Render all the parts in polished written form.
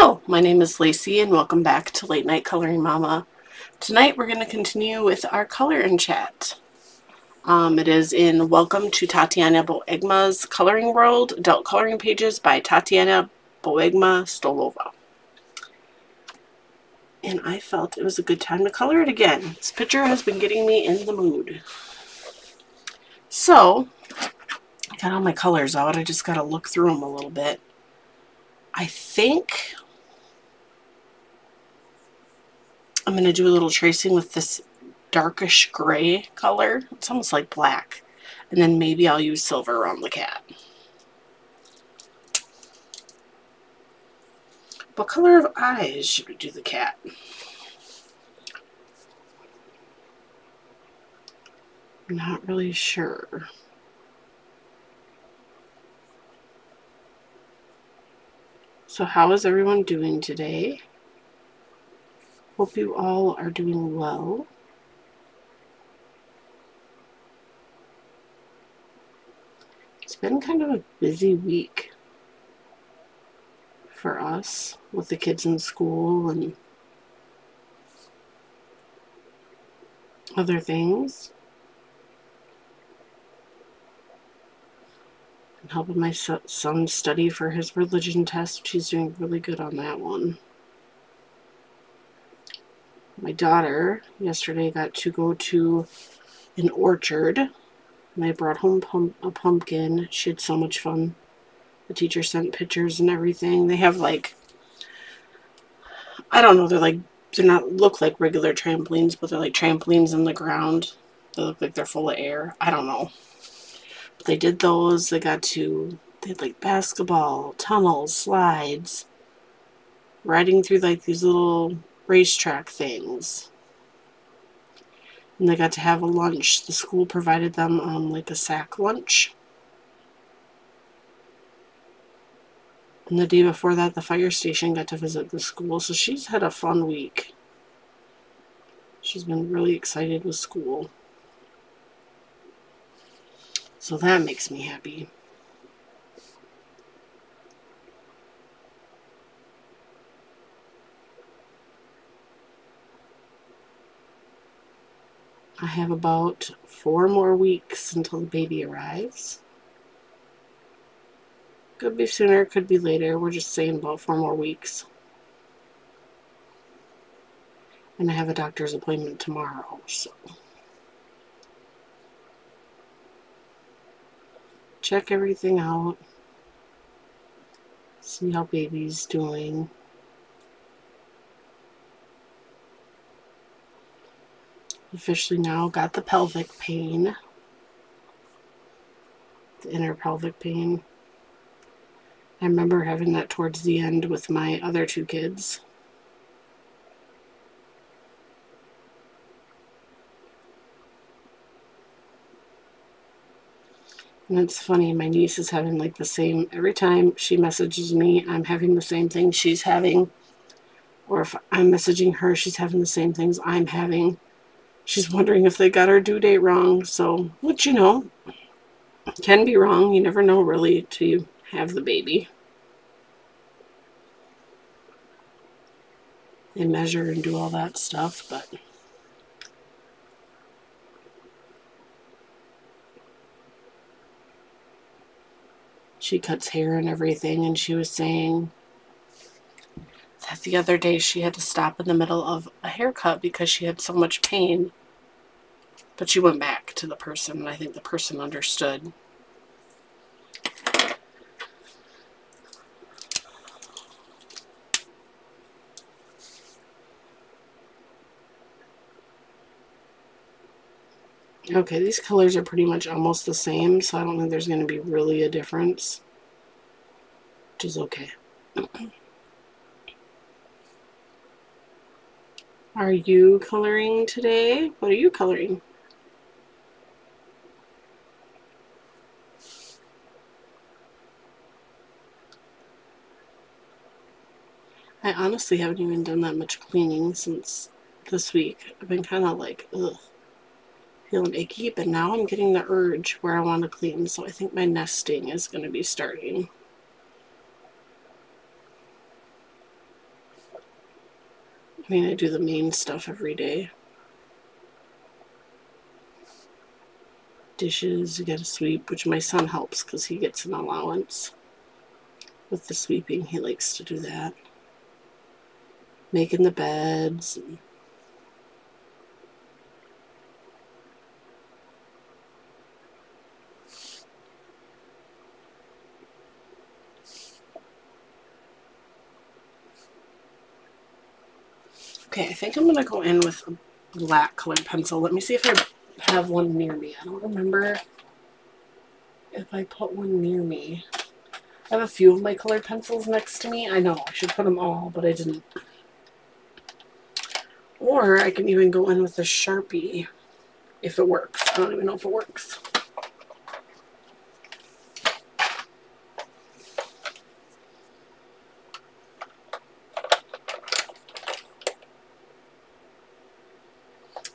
Hello, my name is Lacey and welcome back to Late Night Coloring Mama. Tonight we're going to continue with our color and chat. It is in Welcome to Tatiana Bogema's Coloring World, Adult Coloring Pages by Tatiana Bogema Stolova. And I felt it was a good time to color it again. This picture has been getting me in the mood. So, I got all my colors out. I just got to look through them a little bit. I think I'm going to do a little tracing with this darkish gray color. It's almost like black. And then maybe I'll use silver around the cat. What color of eyes should we do the cat? I'm not really sure. So how is everyone doing today? Hope you all are doing well. It's been kind of a busy week for us with the kids in school and other things. I'm helping my son study for his religion test. She's doing really good on that one. My daughter yesterday got to go to an orchard, and I brought home a pumpkin. She had so much fun. The teacher sent pictures and everything. They have like, I don't know, they're not look like regular trampolines, but they're like trampolines in the ground. They look like they're full of air. I don't know. But they did those. They had like basketball, tunnels, slides, riding through like these little racetrack things. And they got to have a lunch. The school provided them like a sack lunch. And the day before that, the fire station got to visit the school. So she's had a fun week. She's been really excited with school. So that makes me happy. I have about 4 more weeks until the baby arrives. Could be sooner, could be later. We're just saying about 4 more weeks. And I have a doctor's appointment tomorrow, so. Check everything out. See how baby's doing. Officially now got the pelvic pain. The inner pelvic pain. I remember having that towards the end with my other 2 kids. And it's funny, my niece is having like the same, every time she messages me, I'm having the same thing she's having. Or if I'm messaging her, she's having the same things I'm having. She's wondering if they got her due date wrong. So, which, you know, can be wrong. You never know really till you have the baby. They measure and do all that stuff, but she cuts hair and everything, and she was saying that the other day she had to stop in the middle of a haircut because she had so much pain. But she went back to the person, and I think the person understood. Okay, these colors are pretty much almost the same, so I don't think there's going to be really a difference, which is okay. Are you coloring today? What are you coloring? I honestly haven't even done that much cleaning since this week. I've been kind of like, ugh, feeling icky, but now I'm getting the urge where I want to clean, so I think my nesting is going to be starting. I mean, I do the main stuff every day. Dishes, you gotta sweep, which my son helps because he gets an allowance with the sweeping. He likes to do that. Making the beds. Okay, I think I'm going to go in with a black colored pencil. Let me see if I have one near me. I don't remember if I put one near me. I have a few of my colored pencils next to me. I know, I should put them all, but I didn't. Or I can even go in with a Sharpie if it works. I don't even know if it works.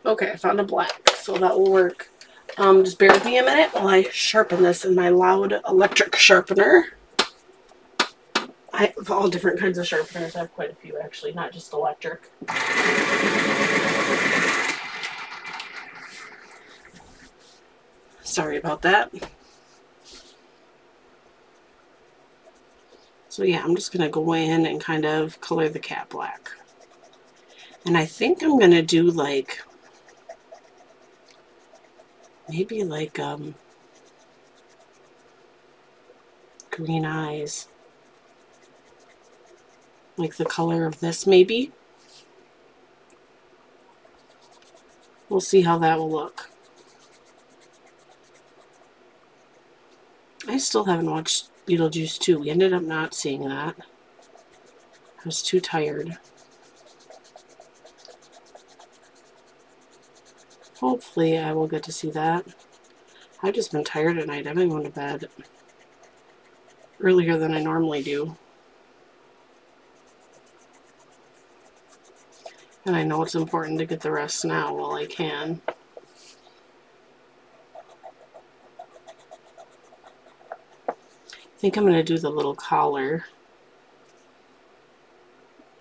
Okay, I found a black, so that will work. Just bear with me a minute while I sharpen this in my loud electric sharpener. I have all different kinds of sharpeners. I have quite a few, actually, not just electric. Sorry about that. So yeah, I'm just going to go in and kind of color the cat black. And I think I'm going to do like, maybe like green eyes. Like the color of this, maybe. We'll see how that will look. I still haven't watched Beetlejuice 2. We ended up not seeing that. I was too tired. Hopefully I will get to see that. I've just been tired at night. I've been going to bed earlier than I normally do. And I know it's important to get the rest now while I can. I think I'm going to do the little collar.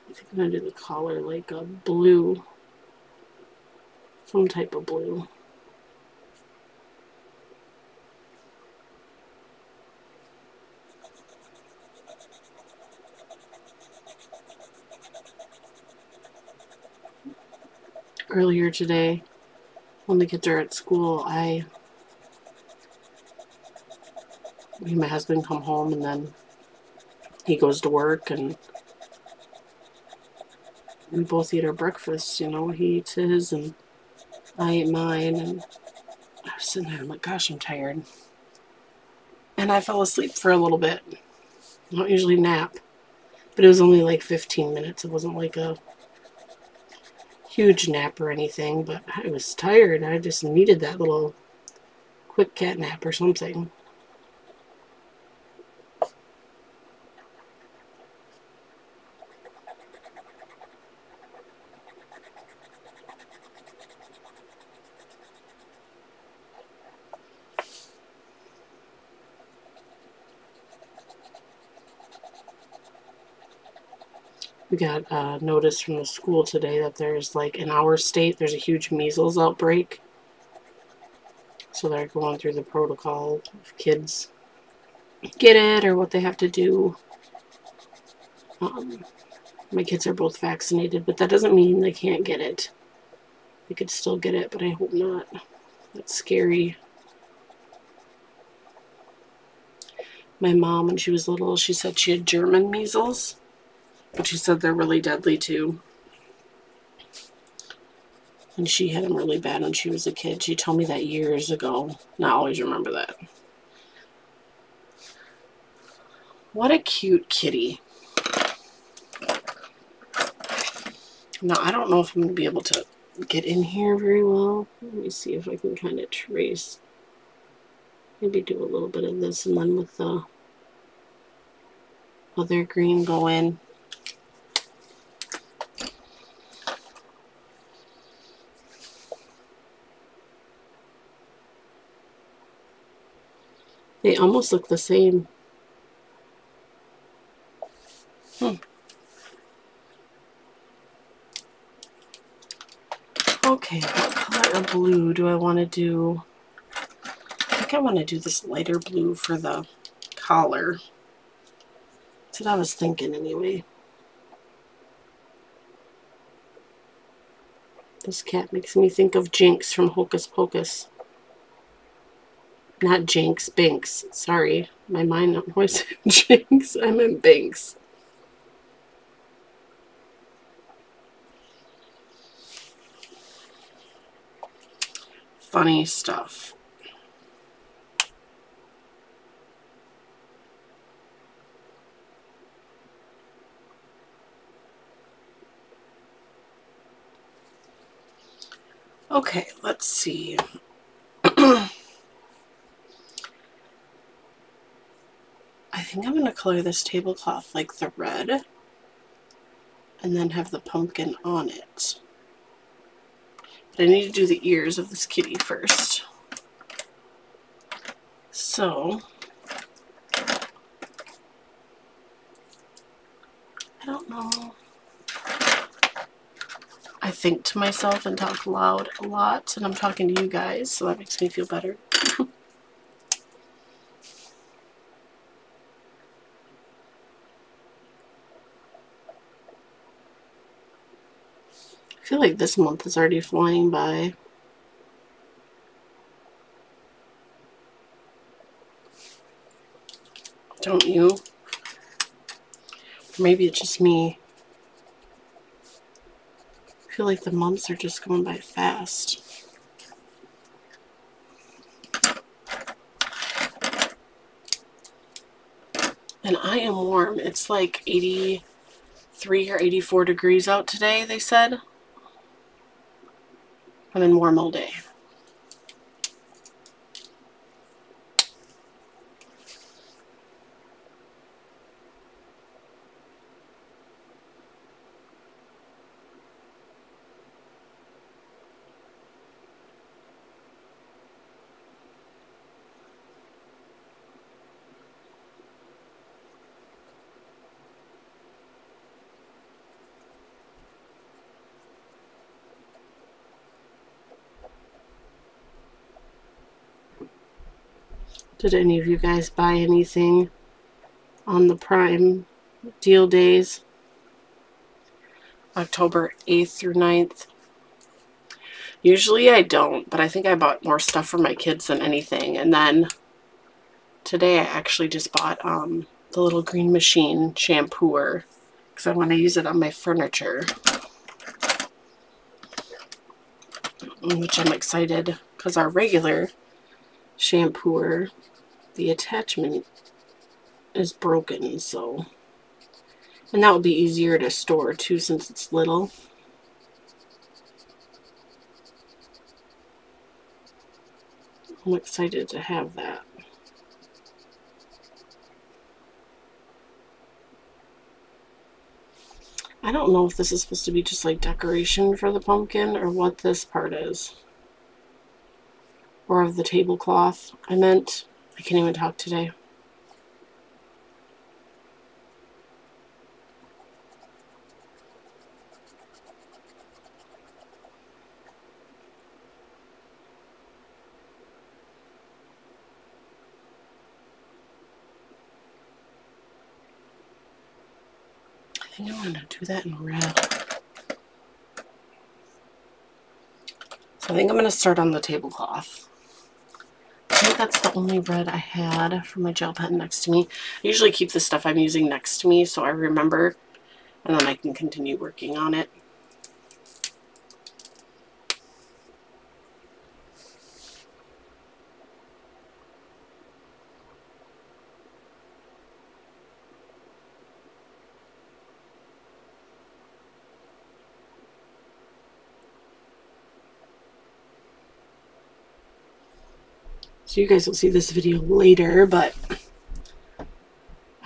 I think I'm going to do the collar like a blue. Some type of blue. Earlier today, when the kids are at school, me and my husband come home and then he goes to work and we both eat our breakfast, you know. He eats his and I ate mine, and I was sitting there, I'm like, gosh, I'm tired. And I fell asleep for a little bit. I don't usually nap, but it was only like 15 minutes. It wasn't like a huge nap or anything, but I was tired. I just needed that little quick cat nap or something. We got a notice from the school today that there's like in our state, there's a huge measles outbreak. So they're going through the protocol if kids get it or what they have to do. My kids are both vaccinated, but that doesn't mean they can't get it. They could still get it, but I hope not. That's scary. My mom, when she was little, she said she had German measles, but she said they're really deadly too. And she had them really bad when she was a kid. She told me that years ago. And I always remember that. What a cute kitty. Now, I don't know if I'm going to be able to get in here very well. Let me see if I can kind of trace. Maybe do a little bit of this and then with the other green go in. They almost look the same. Okay, what color of blue do I want to do? I think I want to do this lighter blue for the collar. That's what I was thinking anyway. This cat makes me think of Jinx from Hocus Pocus. Not Jinx, Binks. Sorry, my mind always said Jinx. I meant Binks. Funny stuff. Okay, let's see. I think I'm going to color this tablecloth like the red and then have the pumpkin on it. But I need to do the ears of this kitty first. So, I don't know. I think to myself and talk loud a lot, and I'm talking to you guys, so that makes me feel better. I feel like this month is already flying by. Don't you? Maybe it's just me. I feel like the months are just going by fast. And I am warm. It's like 83 or 84 degrees out today, they said. I'm in warm all day. Did any of you guys buy anything on the Prime deal days? October 8th through 9th. Usually I don't, but I think I bought more stuff for my kids than anything. And then today I actually just bought the little green machine shampooer because I want to use it on my furniture. Which I'm excited because our regular shampooer, the attachment is broken, so, and that would be easier to store too since it's little. I'm excited to have that. I don't know if this is supposed to be just like decoration for the pumpkin or what this part is. Or of the tablecloth. I can't even talk today. I think I want to do that in red. So I think I'm going to start on the tablecloth. I think that's the only red I had for my gel pen next to me. I usually keep the stuff I'm using next to me so I remember, and then I can continue working on it. So you guys will see this video later, but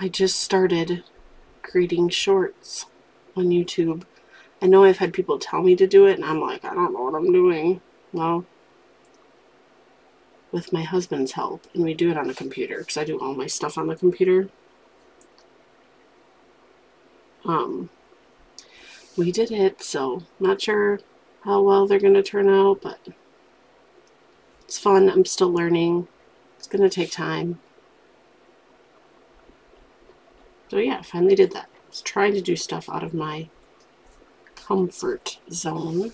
I just started creating shorts on YouTube. I know I've had people tell me to do it, and I'm like, I don't know what I'm doing. Well, with my husband's help, and we do it on a computer, because I do all my stuff on the computer. We did it, so not sure how well they're going to turn out, but it's fun. I'm still learning. It's going to take time. So yeah, I finally did that. I was trying to do stuff out of my comfort zone.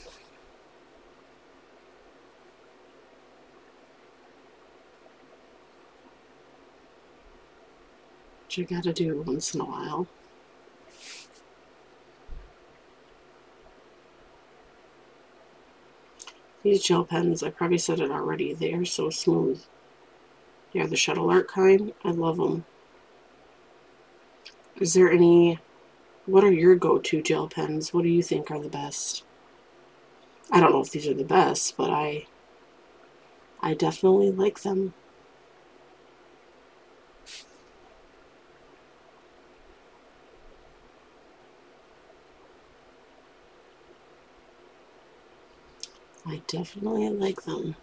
Which I gotta do once in a while. These gel pens, I probably said it already, they are so smooth. Yeah, the Shuttle art kind. I love them. Is there any, what are your go-to gel pens? What do you think are the best? I don't know if these are the best, but I definitely like them. I definitely like them.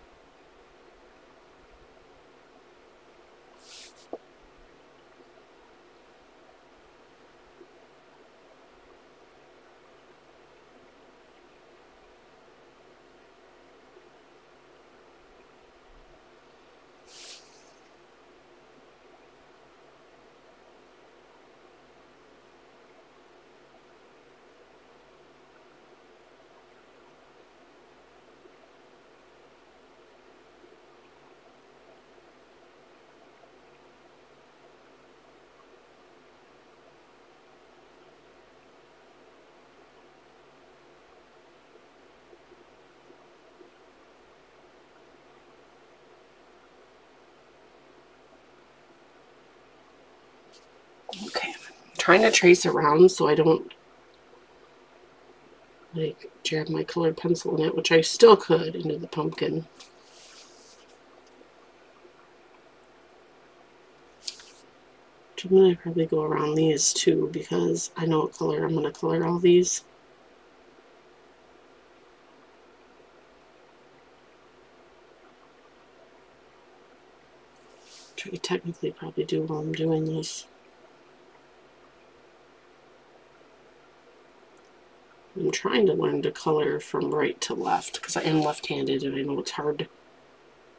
Okay, I'm trying to trace around so I don't like jab my colored pencil in it, which I still could, into the pumpkin. I'm going to probably go around these too because I know what color I'm going to color all these. Which I technically probably do while I'm doing this. I'm trying to learn to color from right to left because I am left-handed and I know it's hard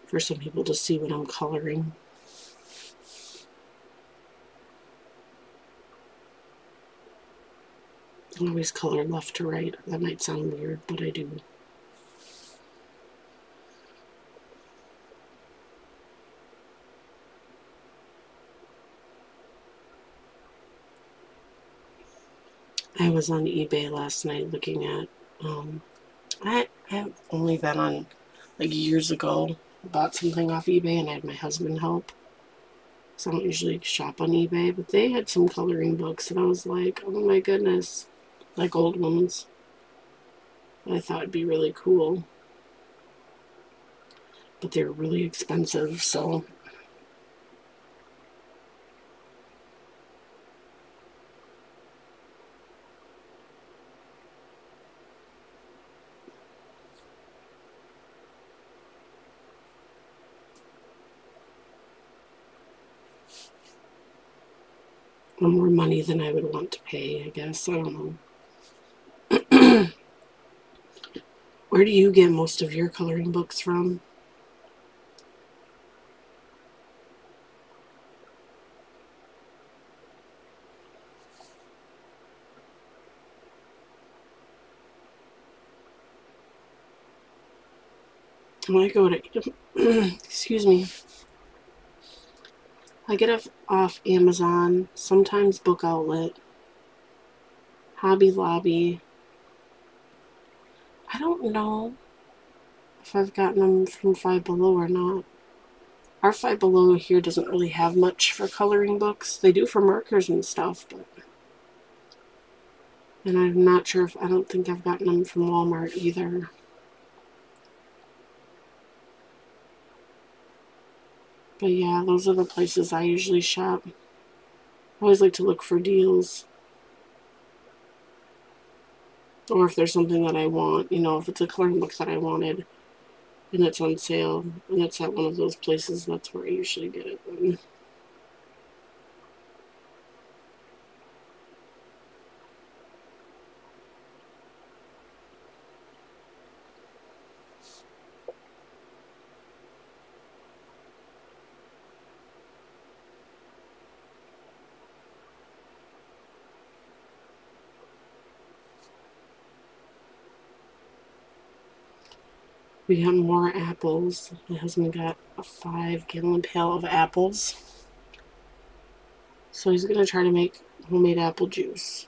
for some people to see what I'm coloring. I always color left to right. That might sound weird, but I do. I was on eBay last night looking at, I have only been on, like years ago, bought something off eBay and I had my husband help. So I don't usually shop on eBay, but they had some coloring books and I was like, oh my goodness, like old ones. I thought it'd be really cool. But they're really expensive, so more money than I would want to pay, I guess. I don't know. Where do you get most of your coloring books from? When I go to, excuse me, I get it off Amazon, sometimes Book Outlet, Hobby Lobby. I don't know if I've gotten them from Five Below or not. Our Five Below here doesn't really have much for coloring books. They do for markers and stuff, but... And I'm not sure if... I don't think I've gotten them from Walmart either. But yeah, those are the places I usually shop. I always like to look for deals. Or if there's something that I want, you know, if it's a coloring book that I wanted and it's on sale and it's at one of those places, that's where I usually get it then. We got more apples. My husband got a 5-gallon pail of apples. So he's going to try to make homemade apple juice.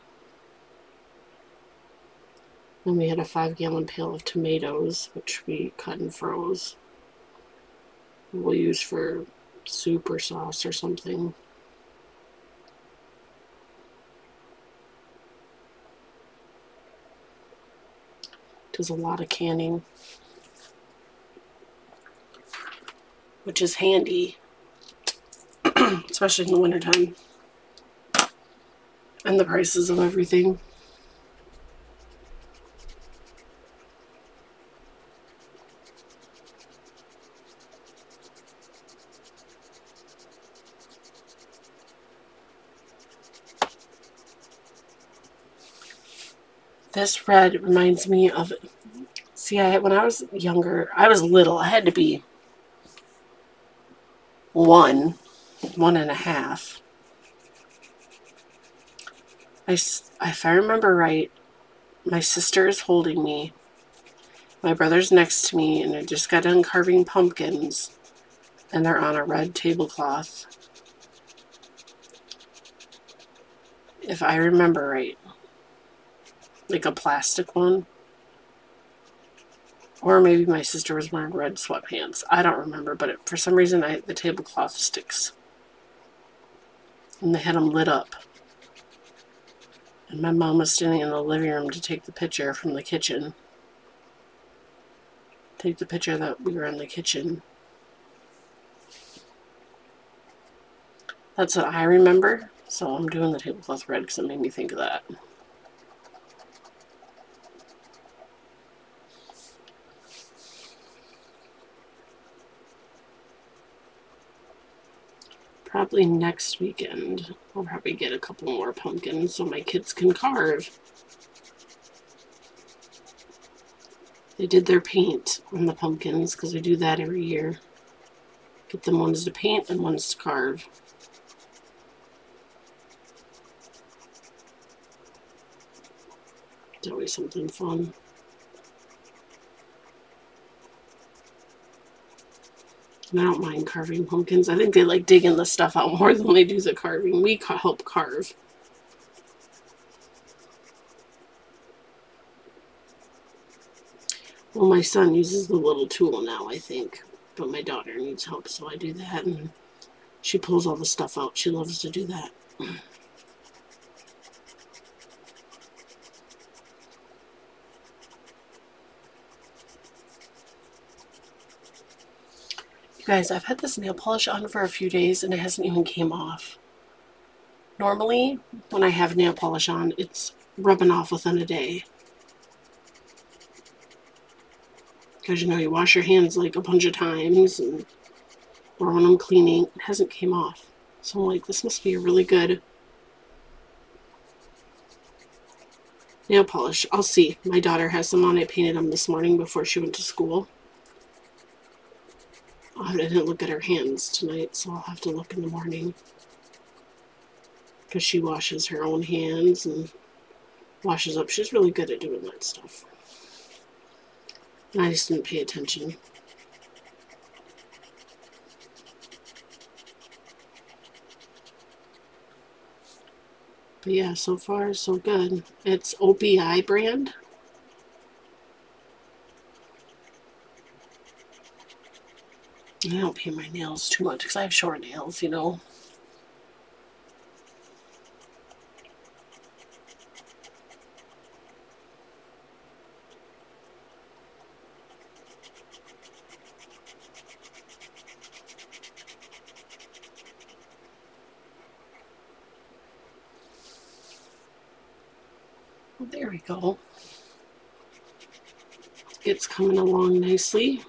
Then we had a 5-gallon pail of tomatoes, which we cut and froze. We'll use for soup or sauce or something. Does a lot of canning, which is handy, especially in the wintertime. And the prices of everything. This red reminds me of, see, when I was younger, I was little. I had to be 1.5. If I remember right, my sister is holding me. My brother's next to me, and I just got done carving pumpkins, and they're on a red tablecloth. If I remember right. Like a plastic one. Or maybe my sister was wearing red sweatpants. I don't remember, but for some reason the tablecloth sticks. And they had them lit up. And my mom was standing in the living room to take the picture from the kitchen. Take the picture that we were in the kitchen. That's what I remember. So I'm doing the tablecloth red because it made me think of that. Probably next weekend, I'll probably get a couple more pumpkins so my kids can carve. They did their paint on the pumpkins because we do that every year. Get them ones to paint and ones to carve. It's always something fun. And I don't mind carving pumpkins. I think they like digging the stuff out more than they do the carving. We help carve. Well, my son uses the little tool now, I think. But my daughter needs help, so I do that. And she pulls all the stuff out. She loves to do that. You guys, I've had this nail polish on for a few days and it hasn't even came off. Normally, when I have nail polish on, it's rubbing off within a day. Because, you know, you wash your hands like a bunch of times, or when I'm cleaning, it hasn't came off. So I'm like, this must be a really good nail polish. I'll see. My daughter has some on. I painted them this morning before she went to school. I didn't look at her hands tonight, so I'll have to look in the morning. Because she washes her own hands and washes up. She's really good at doing that stuff. And I just didn't pay attention. But yeah, so far so good. It's OPI brand. I don't paint my nails too much because I have short nails, you know. There we go. It's coming along nicely.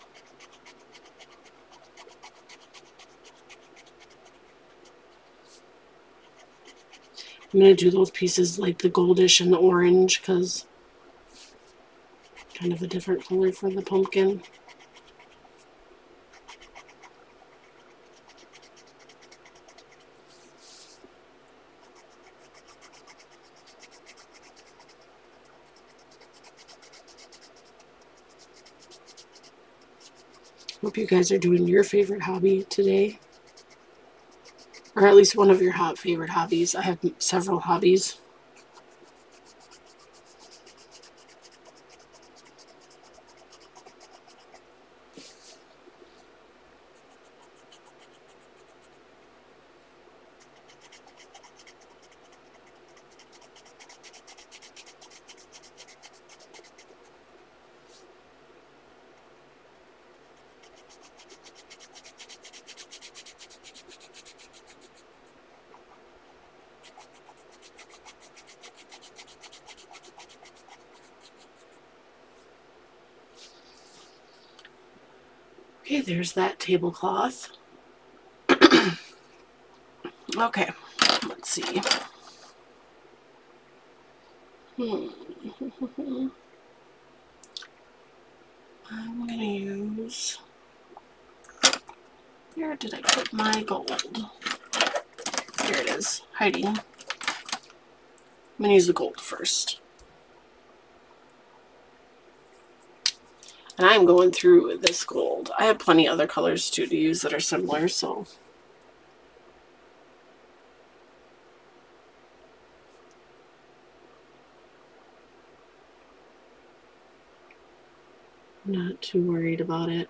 I'm going to do those pieces like the goldish and the orange because kind of a different color for the pumpkin. Hope you guys are doing your favorite hobby today. Or at least one of your favorite hobbies. I have several hobbies. Okay, there's that tablecloth. Okay, let's see. I'm gonna use... Where did I put my gold? Here it is, hiding. I'm gonna use the gold first. And I'm going through this gold. I have plenty of other colors too to use that are similar, so... I'm not too worried about it.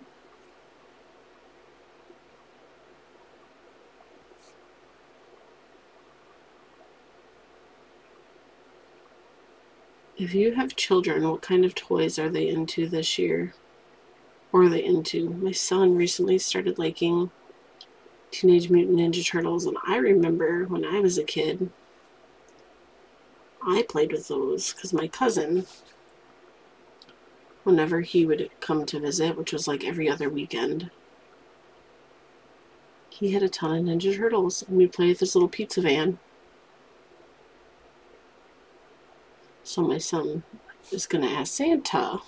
If you have children, what kind of toys are they into this year? Or are they into? My son recently started liking Teenage Mutant Ninja Turtles, and I remember when I was a kid, I played with those because my cousin, whenever he would come to visit, which was like every other weekend, he had a ton of Ninja Turtles, and we'd play with this little pizza van. So my son is going to ask Santa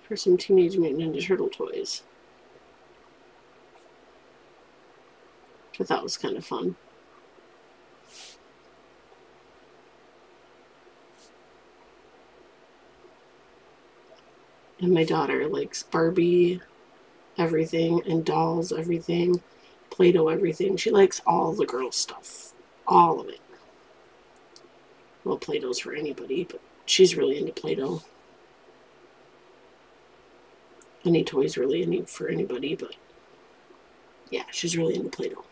for some Teenage Mutant Ninja Turtle toys. Which I thought was kind of fun. And my daughter likes Barbie everything and dolls everything, Play-Doh everything. She likes all the girl stuff. All of it. Well, Play-Doh's for anybody, but she's really into Play-Doh. Any toy's really any for anybody, but yeah, she's really into Play-Doh.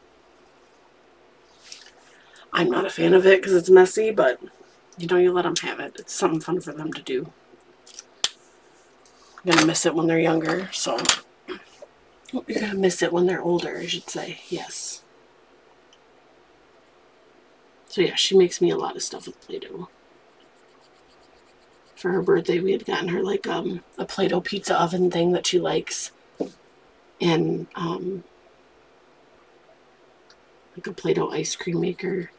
I'm not a fan of it because it's messy, but you know, you let them have it. It's something fun for them to do. I'm gonna miss it when they're younger, so you're gonna miss it when they're older, I should say. Yes. So yeah, she makes me a lot of stuff with Play-Doh. For her birthday, we had gotten her like a Play-Doh pizza oven thing that she likes, and like a Play-Doh ice cream maker.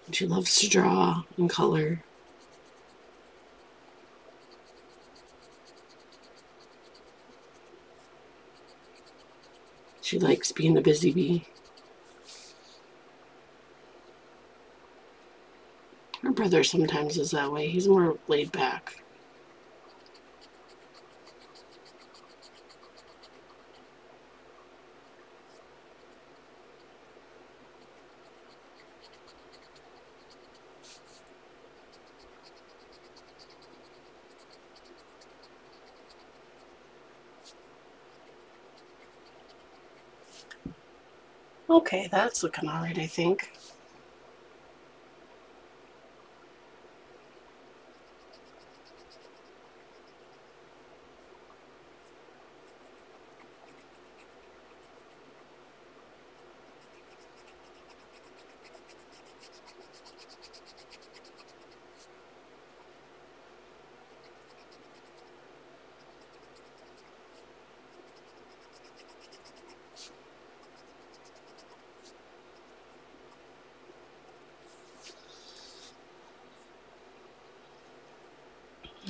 And she loves to draw and color. She likes being a busy bee. Her brother sometimes is that way. He's more laid back. Okay, that's looking alright, I think.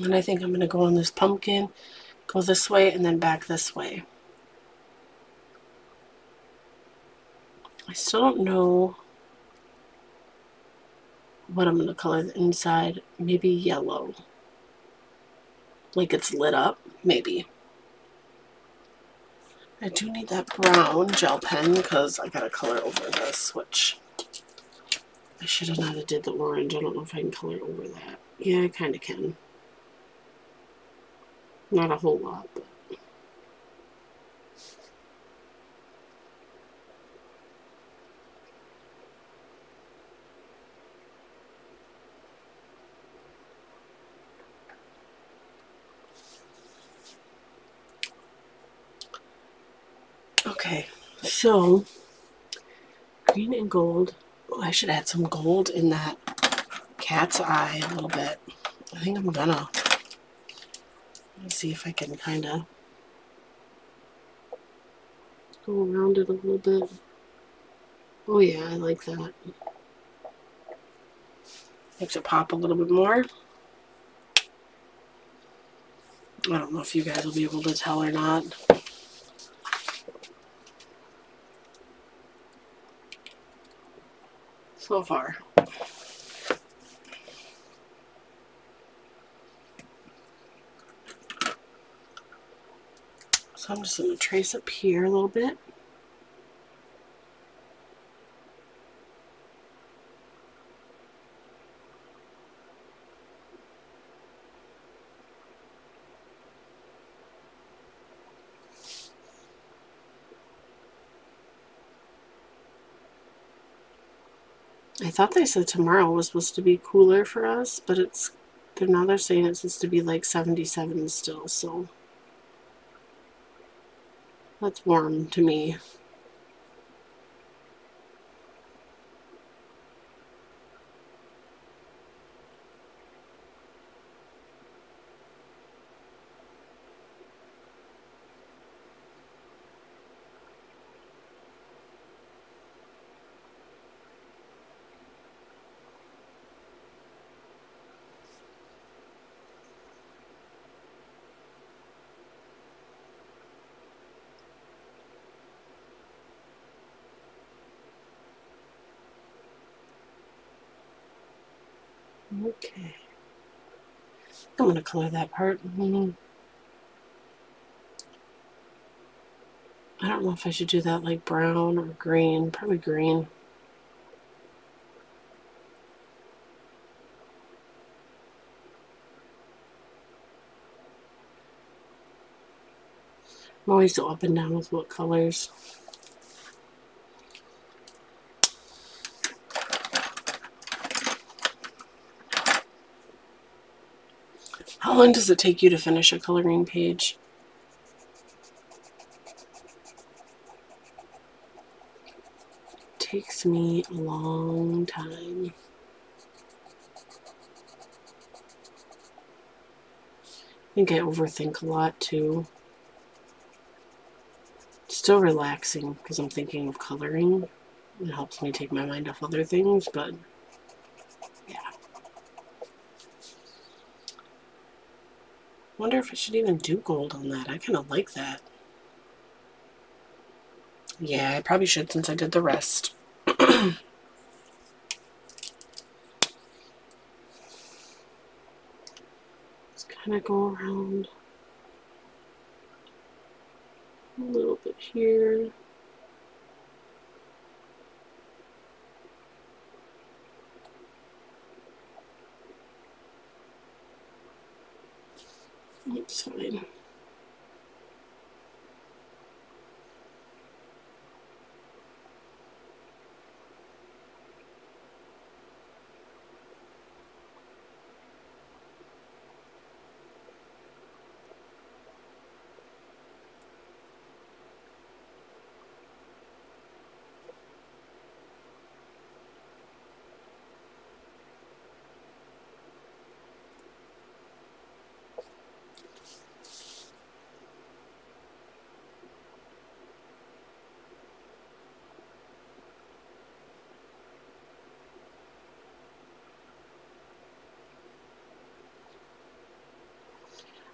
And I think I'm going to go on this pumpkin, go this way, and then back this way. I still don't know what I'm going to color the inside. Maybe yellow. Like it's lit up, maybe. I do need that brown gel pen because I got to color over this, which I should have not did the orange. I don't know if I can color over that. Yeah, I kind of can. Not a whole lot, but. Okay, so green and gold. Oh, I should add some gold in that cat's eye a little bit. I think I'm gonna. Let's see if I can kind of go around it a little bit. Oh yeah, I like that. Makes it pop a little bit more. I don't know if you guys will be able to tell or not. So far. So I'm just going to trace up here a little bit. I thought they said tomorrow was supposed to be cooler for us, but now they're saying it's supposed to be like 77 still, so that's warm to me. Okay. I'm going to color that part. I don't know if I should do that like brown or green. Probably green. I'm always so up and down with what colors. How long does it take you to finish a coloring page? It takes me a long time. I think I overthink a lot too. It's still relaxing because I'm thinking of coloring. It helps me take my mind off other things, but yeah. Wonder if I should even do gold on that. I kind of like that. Yeah, I probably should since I did the rest. Just kind of go around a little bit here. It's fine.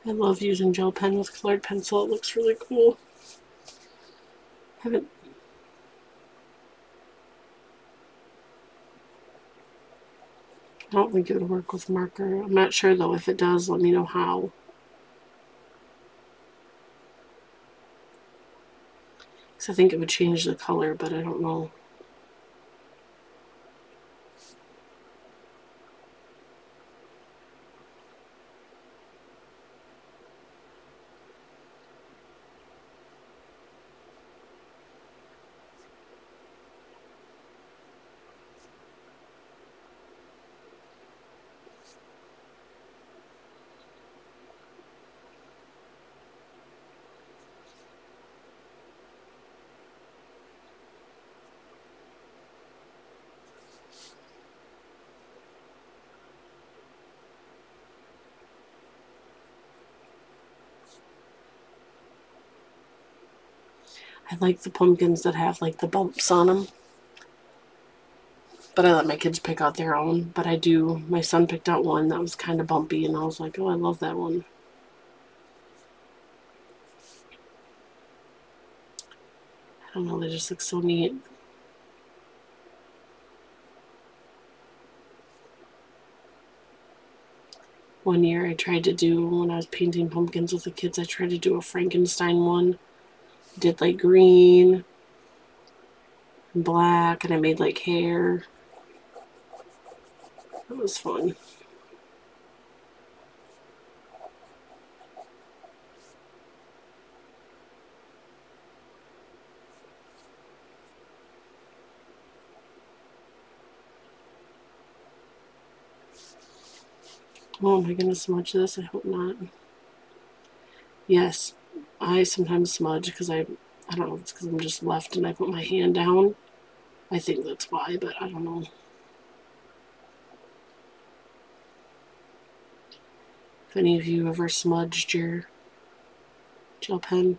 I love using gel pen with colored pencil. It looks really cool. Haven't. I don't think it would work with marker. I'm not sure though. If it does, let me know how. Because I think it would change the color, but I don't know. I like the pumpkins that have like the bumps on them. But I let my kids pick out their own. But I do, my son picked out one that was kind of bumpy and I was like, oh, I love that one. I don't know, they just look so neat. One year I tried to do, when I was painting pumpkins with the kids, I tried to do a Frankenstein one. I did like green and black and I made like hair. That was fun. Oh, am I going to smudge this? I hope not. Yes, I sometimes smudge because I don't know if it's because I'm just left and I put my hand down. I think that's why, but I don't know. If any of you ever smudged your gel pen.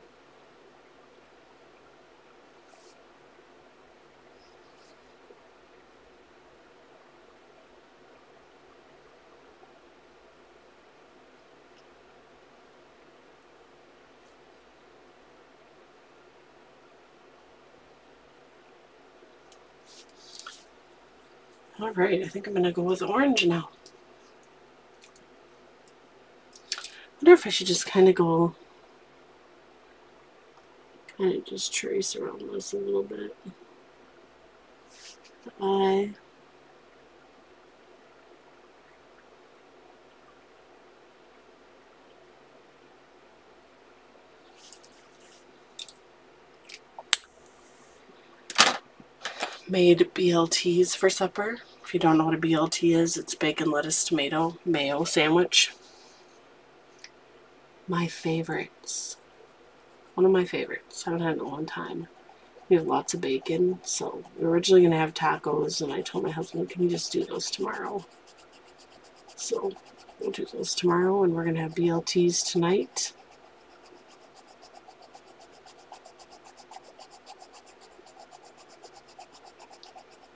Alright, I think I'm going to go with orange now. I wonder if I should just kind of go, just trace around this a little bit. The eye. Made BLTs for supper. If you don't know what a BLT is, it's bacon, lettuce, tomato, mayo sandwich. My favorites. One of my favorites. I haven't had it in a long time. We have lots of bacon, so we were originally going to have tacos, and I told my husband, can we just do those tomorrow? So we'll do those tomorrow, and we're going to have BLTs tonight.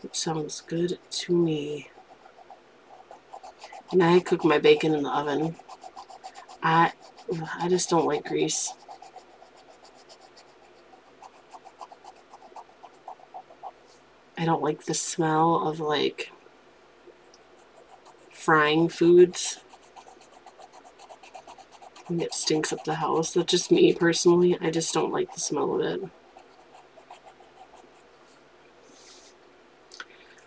Which sounds good to me. And I cook my bacon in the oven. I just don't like grease. I don't like the smell of like frying foods. And it stinks up the house. That's just me personally. I just don't like the smell of it.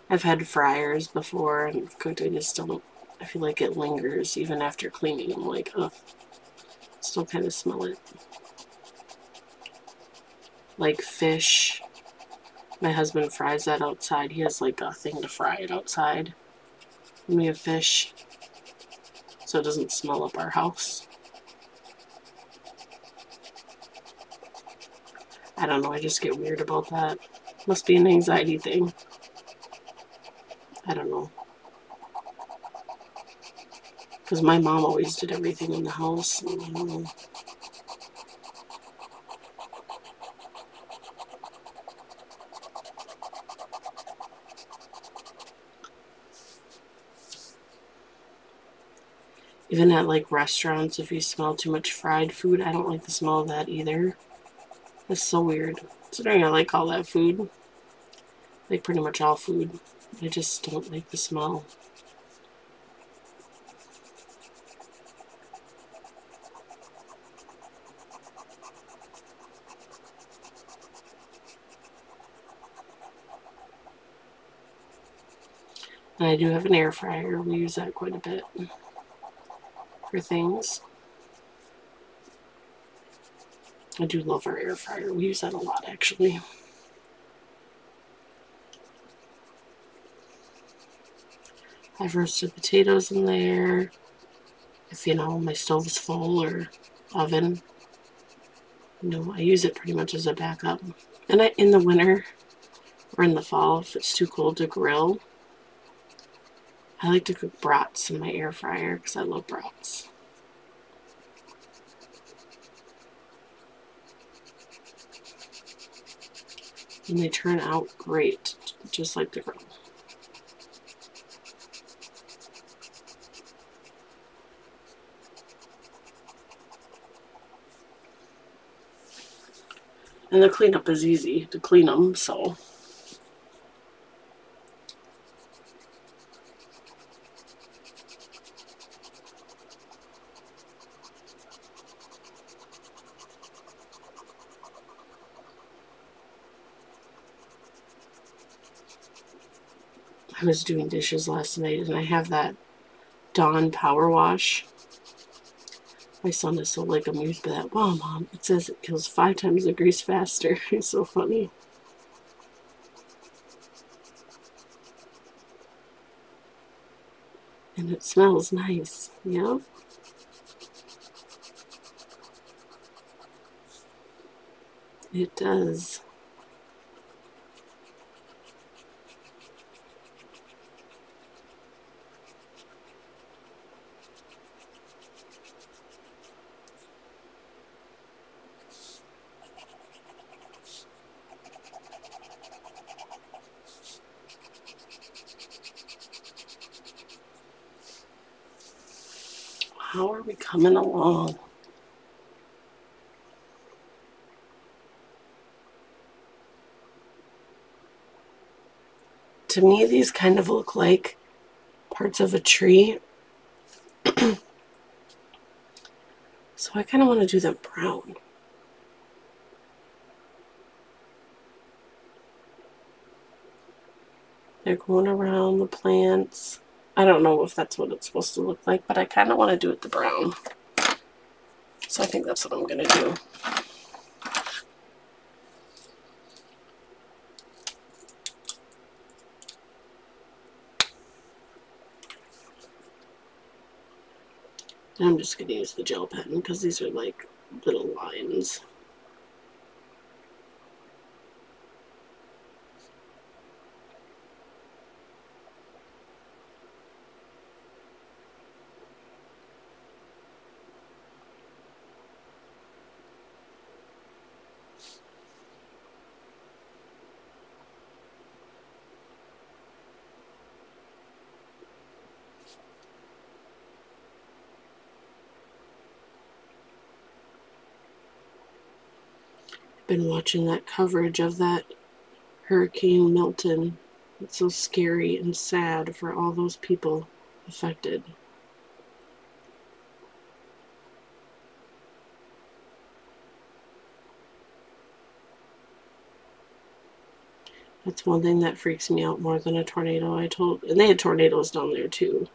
I've had fryers before and cooked. I just don't. I feel like it lingers even after cleaning. I'm like, ugh. Still kind of smell it. Like fish. My husband fries that outside. He has like a thing to fry it outside. And we have fish. So it doesn't smell up our house. I don't know. I just get weird about that. Must be an anxiety thing. I don't know. Because my mom always did everything in the house. And I don't know. Even at like restaurants, if you smell too much fried food, I don't like the smell of that either. That's so weird. Considering I like all that food. Like pretty much all food. I just don't like the smell. And I do have an air fryer. We use that quite a bit for things. I do love our air fryer. We use that a lot, actually. I have roasted potatoes in there. If, you know, my stove is full or oven, you know, I use it pretty much as a backup. And in the winter or in the fall, if it's too cold to grill, I like to cook brats in my air fryer because I love brats. And they turn out great, just like the grill. And the cleanup is easy to clean them, so. I was doing dishes last night, and I have that Dawn Power Wash. My son is so like amused by that. Wow, Mom, it says it kills 5 times the grease faster. It's so funny. And it smells nice. Yep. It does. How are we coming along? To me, these kind of look like parts of a tree. So I kind of want to do them brown. They're going around the plants. I don't know if that's what it's supposed to look like, but I kind of want to do it the brown. So I think that's what I'm going to do. And I'm just going to use the gel pen because these are like little lines. Been watching that coverage of that Hurricane Milton. It's so scary and sad for all those people affected. That's one thing that freaks me out more than a tornado. And they had tornadoes down there too.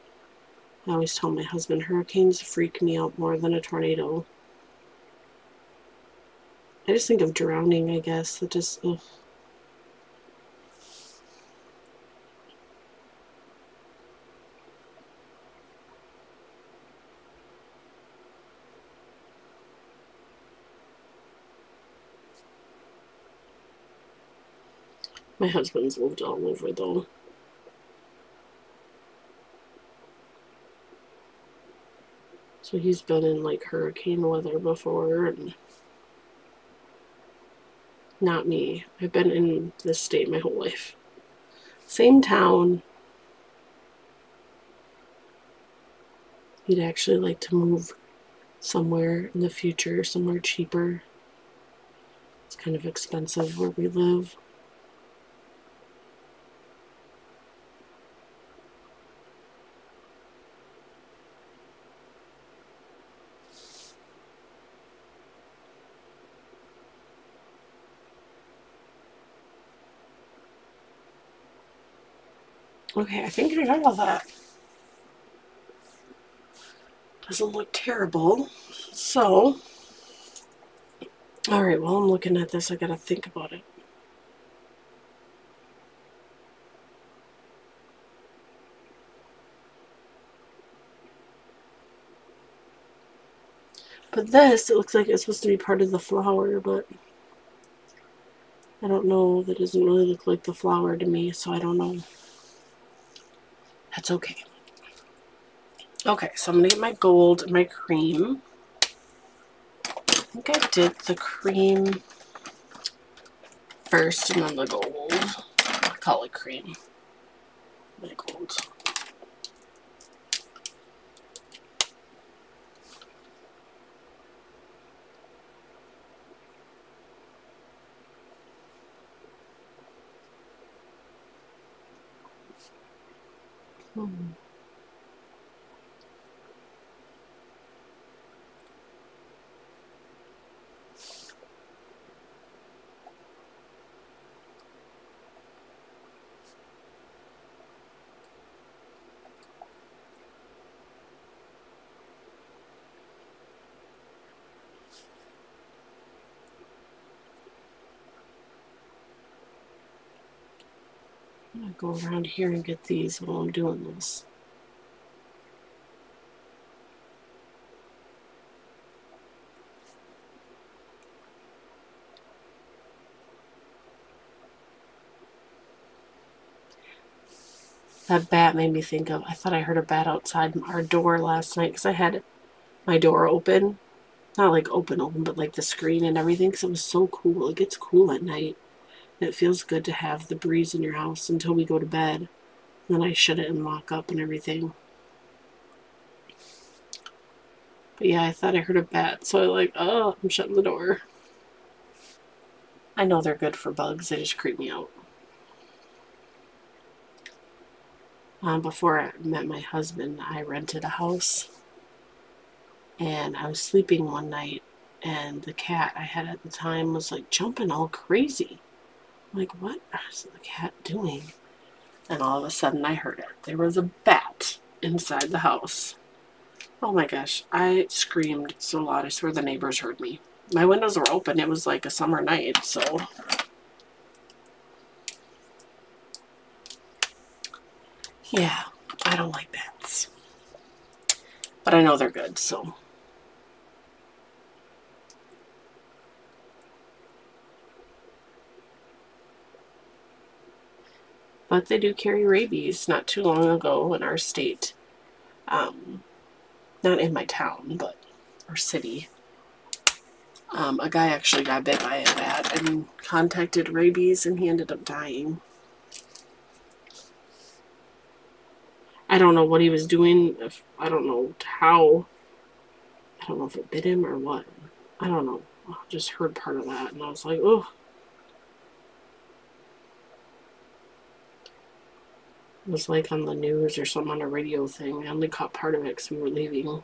I always tell my husband, hurricanes freak me out more than a tornado. I just think of drowning, I guess. It just, ugh. My husband's lived all over, though. So he's been in, like, hurricane weather before, and not me. I've been in this state my whole life. Same town. He'd actually like to move somewhere in the future, somewhere cheaper. It's kind of expensive where we live. Okay, I think I got all that. Doesn't look terrible. So, alright, while I'm looking at this, I gotta think about it. But this, it looks like it's supposed to be part of the flower, but I don't know. That doesn't really look like the flower to me, so I don't know. That's okay. Okay, so I'm going to get my gold and my cream. I think I did the cream first and then the gold. I call it cream. My gold. I'm going to go around here and get these while I'm doing this. That bat made me think of, I thought I heard a bat outside our door last night because I had my door open. Not like open, but like the screen and everything because it was so cool. It gets cool at night. And it feels good to have the breeze in your house until we go to bed. And then I shut it and lock up and everything. But yeah, I thought I heard a bat. So I like, oh, I'm shutting the door. I know they're good for bugs. They just creep me out. Before I met my husband, I rented a house. And I was sleeping one night. And the cat I had at the time was like jumping all crazy. I'm like, what is the cat doing? And all of a sudden I heard it. There was a bat inside the house. Oh my gosh, I screamed so loud. I swear the neighbors heard me. My windows were open. It was like a summer night, so. Yeah, I don't like bats. But I know they're good, so. But they do carry rabies. Not too long ago in our state, not in my town, but our city, a guy actually got bit by a bat and contacted rabies, and he ended up dying. I don't know what he was doing. I don't know how. I don't know if it bit him or what. I don't know. I just heard part of that, and I was like, oh. It was like on the news or something on a radio thing. I only caught part of it because we were leaving.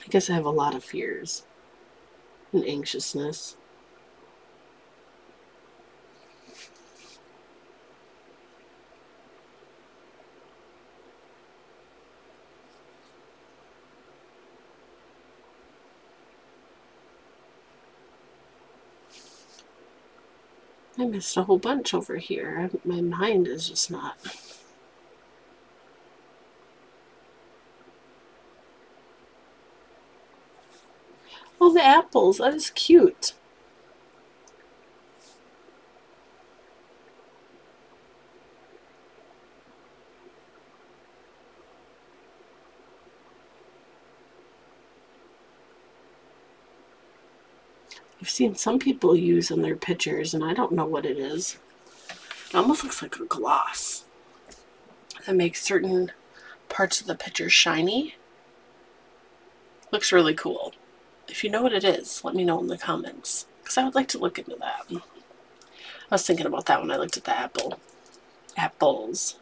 I guess I have a lot of fears and anxiousness. I missed a whole bunch over here. My mind is just not. Oh, the apples. That is cute. I've seen some people use in their pictures, and I don't know what it is. It almost looks like a gloss that makes certain parts of the picture shiny. Looks really cool. If you know what it is, let me know in the comments, because I would like to look into that. I was thinking about that when I looked at the apples.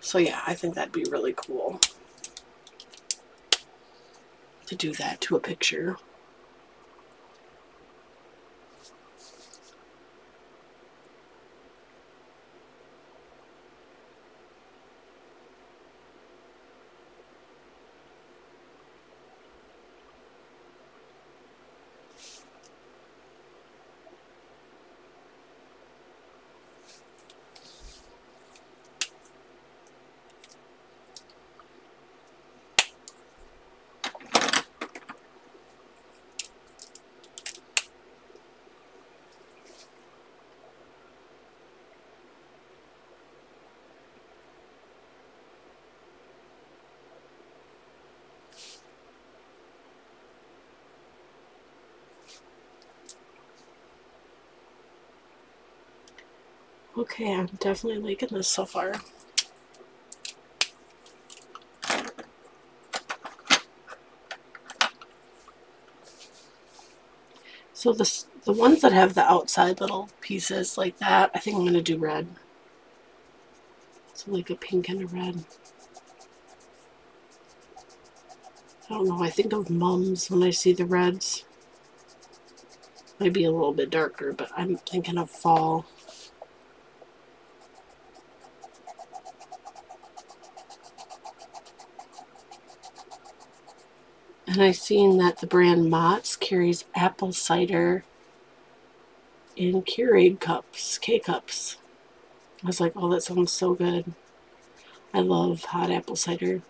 So yeah, I think that'd be really cool to do that to a picture. Okay, I'm definitely liking this so far. So the ones that have the outside little pieces like that, I think I'm going to do red. So like a pink and a red. I don't know, I think of mums when I see the reds. Might be a little bit darker, but I'm thinking of fall. And I seen that the brand Mott's carries apple cider in Keurig cups, K-cups. I was like, oh, that sounds so good. I love hot apple cider.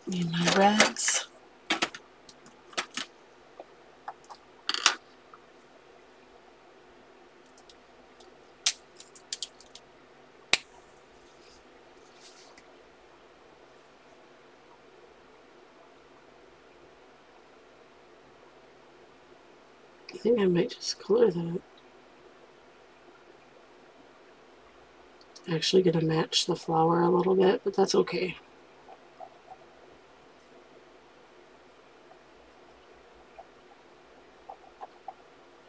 Need my reds. I think I might just color that. Actually gonna match the flower a little bit, but that's okay.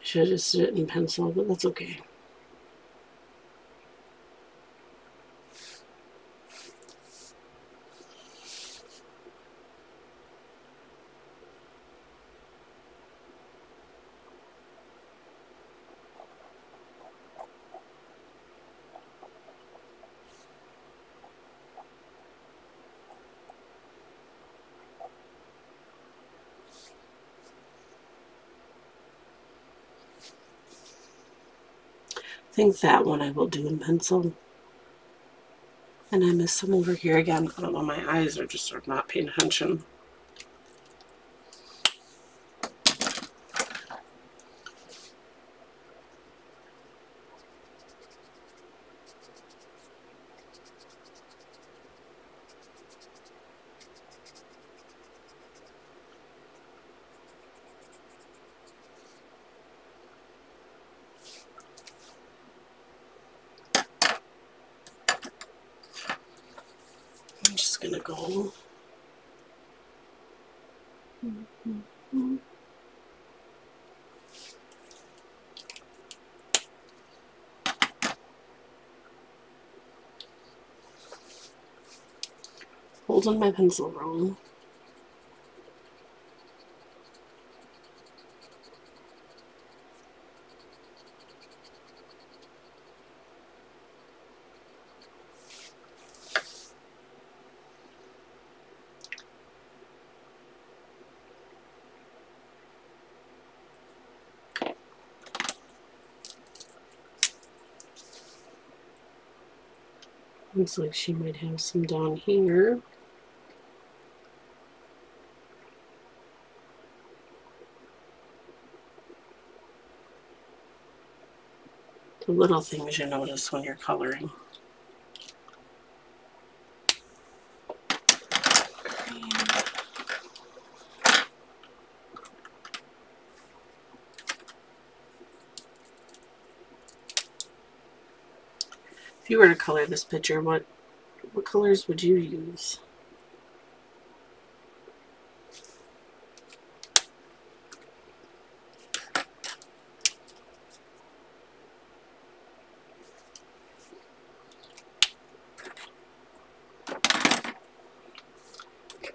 I should have just did it in pencil, but that's okay. I think that one I will do in pencil. And I miss some over here again. I don't know, my eyes are just sort of not paying attention. go. Holding my pencil wrong. Looks like she might have some down here. The little things you notice when you're coloring. If you were to color this picture, what colors would you use?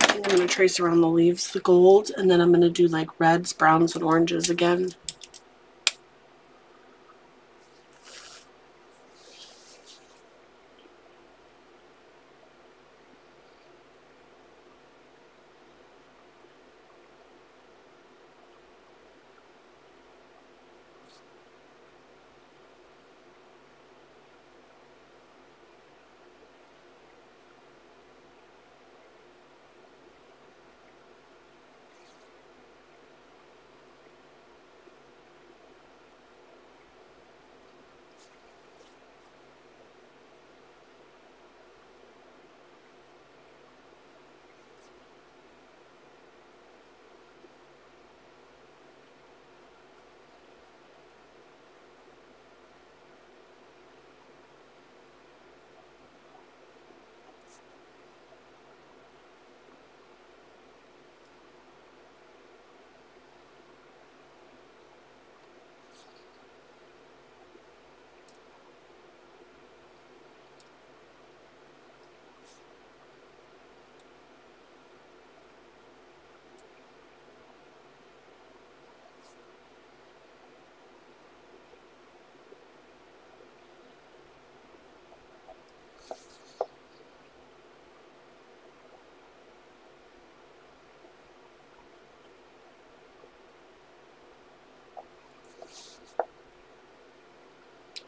I'm going to trace around the leaves the gold, and then I'm going to do like reds, browns, and oranges again.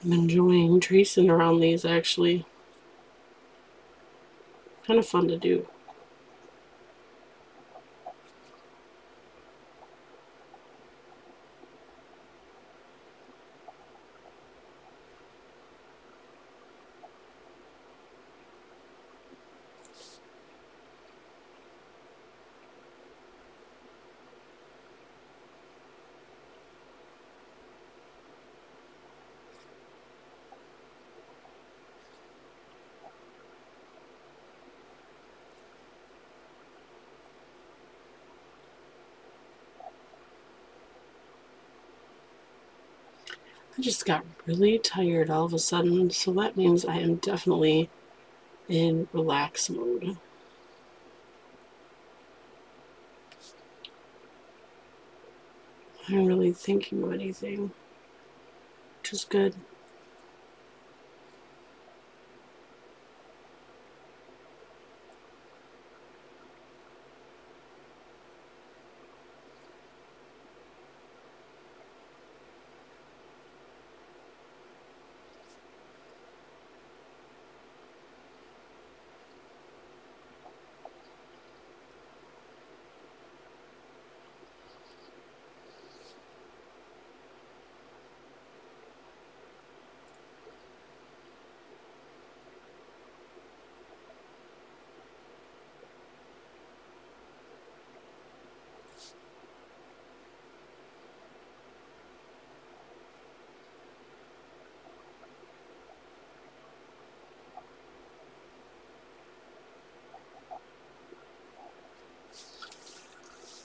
I'm enjoying tracing around these actually. Kind of fun to do. I just got really tired all of a sudden, so that means I am definitely in relax mode. I'm not really thinking of anything, which is good.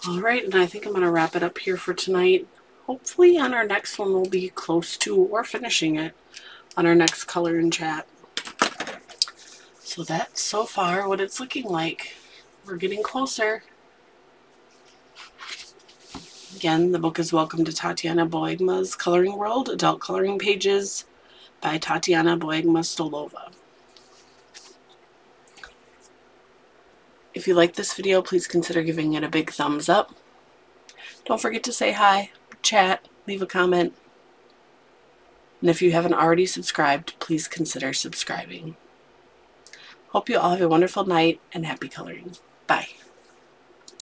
Alright, and I think I'm going to wrap it up here for tonight. Hopefully on our next one we'll be close to or finishing it on our next color and chat. So that's so far what it's looking like. We're getting closer. Again, the book is Welcome to Tatiana Bogema's Coloring World, Adult Coloring Pages by Tatiana Bogema Stolova. If you like this video, please consider giving it a big thumbs up. Don't forget to say hi, chat, leave a comment. And if you haven't already subscribed, please consider subscribing. Hope you all have a wonderful night and happy coloring. Bye.